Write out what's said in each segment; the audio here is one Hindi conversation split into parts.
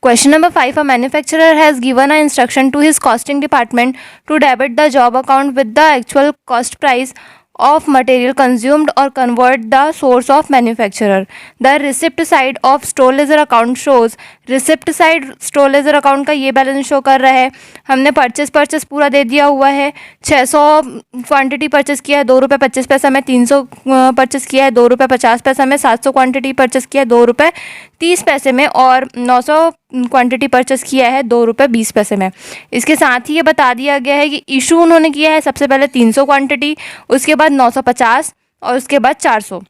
Question number 5. A manufacturer has given an instruction to his costing department to debit the job account with the actual cost price of material consumed or convert the source of manufacturer. The receipt side of store ledger account shows. Receipt side store ledger account का ये बैलेंस शो कर रहा है. हमने परचेस पूरा दे दिया हुआ है. 600 क्वांटिटी परचेस किया है 2 रुपये 25 पैसा में. 300 परचेस किया है 2 रुपये 50 पैसा में. 700 क्वांटिटी परचेस किया है 2 रुपये 30 पैसे में. और 900 क्वांटिटी परचेस किया है 2 रुपये 20 पैसे में. इसके साथ ही ये बता दिया गया है कि इशू उन्होंने किया है सबसे पहले 300 क्वांटिटी, उसके बाद 950 और उसके बाद 400.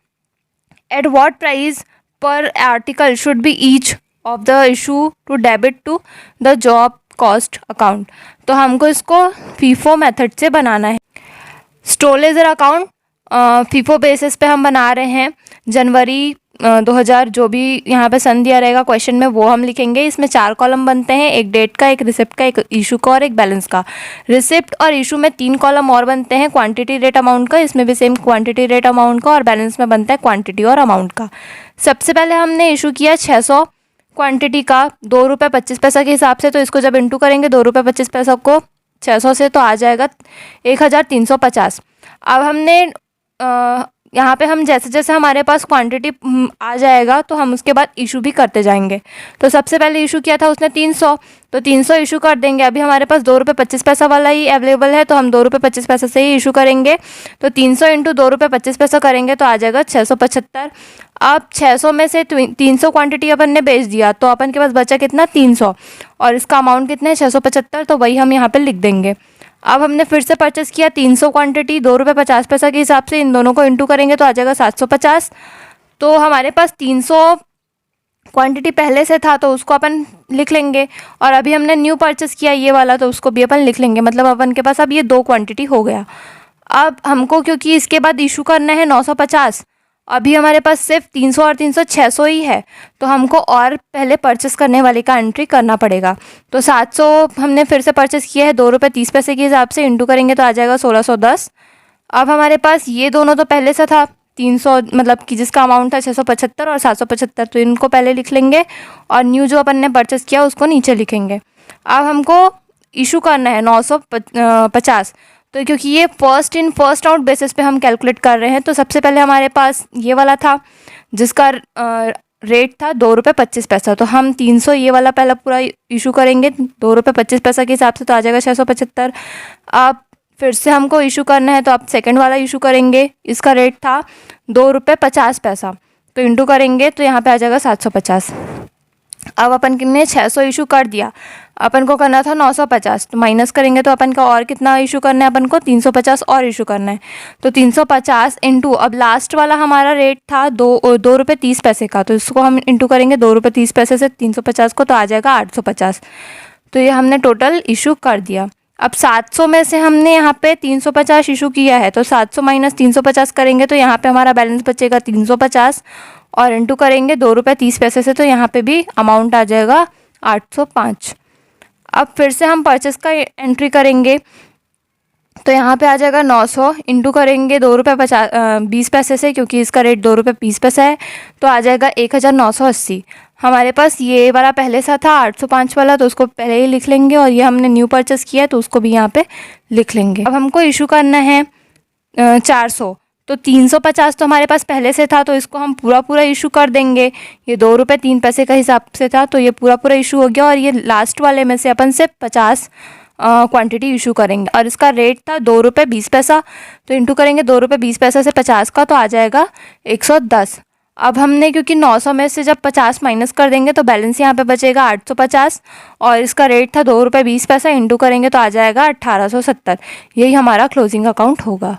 एट व्हाट प्राइस पर article should be each of the issue to debit to the job cost account. तो हमको इसको फीफो मेथड से बनाना है. Store ledger account FIFO basis पे हम बना रहे हैं. जनवरी 2000 जो भी यहाँ पे सन दिया रहेगा क्वेश्चन में वो हम लिखेंगे. इसमें 4 कॉलम बनते हैं, एक डेट का, एक रिसिप्ट का, एक इशू का और एक बैलेंस का. रिसिप्ट और इशू में 3 कॉलम और बनते हैं क्वांटिटी रेट अमाउंट का. इसमें भी सेम क्वांटिटी रेट अमाउंट का. और बैलेंस में बनता है क्वांटिटी और अमाउंट का. सबसे पहले हमने इशू किया 600 क्वांटिटी का 2 रुपये 25 पैसा के हिसाब से. तो इसको जब इंटू करेंगे 2 रुपये 25 पैसा को 600 से तो आ जाएगा 1350. अब हमने यहाँ पे हम जैसे जैसे हमारे पास क्वांटिटी आ जाएगा तो हम उसके बाद इशू भी करते जाएंगे. तो सबसे पहले इशू किया था उसने 300, तो 300 इशू कर देंगे. अभी हमारे पास 2 रुपये 25 पैसा वाला ही अवेलेबल है तो हम 2 रुपये 25 पैसा से ही इशू करेंगे. तो 300 इंटू 2 रुपये 25 पैसा करेंगे तो आ जाएगा 675. अब 600 में से 300 क्वांटिटी अपन ने बेच दिया तो अपन के पास बचा कितना 300 और इसका अमाउंट कितना है 675. तो वही हम यहाँ पे लिख देंगे. अब हमने फिर से परचेस किया 300 क्वांटिटी 2 रुपये 50 पैसा के हिसाब से. इन दोनों को इंटू करेंगे तो आ जाएगा 750. तो हमारे पास 300 क्वांटिटी पहले से था तो उसको अपन लिख लेंगे. और अभी हमने न्यू परचेस किया ये वाला तो उसको भी अपन लिख लेंगे. मतलब अपन के पास अब ये 2 क्वांटिटी हो गया. अब हमको क्योंकि इसके बाद इशू करना है 950, अभी हमारे पास सिर्फ 300 और 300 600 ही है तो हमको और पहले परचेस करने वाले का एंट्री करना पड़ेगा. तो 700 हमने फिर से परचेस किया है 2 रुपये 30 पैसे के हिसाब से. इंटू करेंगे तो आ जाएगा 1610. अब हमारे पास ये दोनों तो पहले से था 300 मतलब कि जिसका अमाउंट था 675 और 775 तो इनको पहले लिख लेंगे और न्यू जो अपन ने परचेस किया उसको नीचे लिखेंगे. अब हमको इशू करना है 950. तो क्योंकि ये first in first out basis पे हम कैलकुलेट कर रहे हैं तो सबसे पहले हमारे पास ये वाला था जिसका रेट था 2 रुपये 25 पैसा. तो हम 300 ये वाला पहला पूरा इशू करेंगे 2 रुपये 25 पैसा के हिसाब से तो आ जाएगा 675. अब फिर से हमको इशू करना है तो आप सेकंड वाला इशू करेंगे. इसका रेट था 2 रुपये 50 पैसा तो इंटू करेंगे तो यहाँ पे आ जाएगा 750. अब अपन ने 600 इशू कर दिया, अपन को करना था 950 तो माइनस करेंगे तो अपन का और कितना इशू करना है, अपन को 350 और इशू करना है. तो 350 इंटू अब लास्ट वाला हमारा रेट था 2 रुपये 30 पैसे का तो इसको हम इंटू करेंगे 2 रुपये 30 पैसे से 350 को तो आ जाएगा 850. तो ये हमने टोटल इशू कर दिया. अब 700 में से हमने यहाँ पे 350 इशू किया है तो 700 माइनस 350 करेंगे तो यहाँ पे हमारा बैलेंस बचेगा 350 और इंटू करेंगे 2 रुपये 30 पैसे से तो यहाँ पे भी अमाउंट आ जाएगा 805. अब फिर से हम परचेस का एंट्री करेंगे तो यहाँ पे आ जाएगा 900 इंटू करेंगे 2 रुपये 20 पैसे से क्योंकि इसका रेट 2 रुपये 20 पैसा है तो आ जाएगा 1980. हमारे पास ये वाला पहले सा था 805 वाला तो उसको पहले ही लिख लेंगे और ये हमने न्यू परचेस किया तो उसको भी यहाँ पे लिख लेंगे. अब हमको इशू करना है 400 तो 350 तो हमारे पास पहले से था तो इसको हम पूरा इशू कर देंगे. ये 2 रुपये 3 पैसे का हिसाब से था तो ये पूरा इशू हो गया. और ये लास्ट वाले में से अपन से 50 क्वांटिटी इशू करेंगे और इसका रेट था 2 रुपये 20 पैसा तो इंटू करेंगे 2 रुपये 20 पैसा से 50 का तो आ जाएगा 110. अब हमने क्योंकि 900 में से जब 50 माइनस कर देंगे तो बैलेंस यहाँ पे बचेगा 850 और इसका रेट था 2 रुपये 20 पैसा. इंटू करेंगे तो आ जाएगा 1870. यही हमारा क्लोजिंग अकाउंट होगा.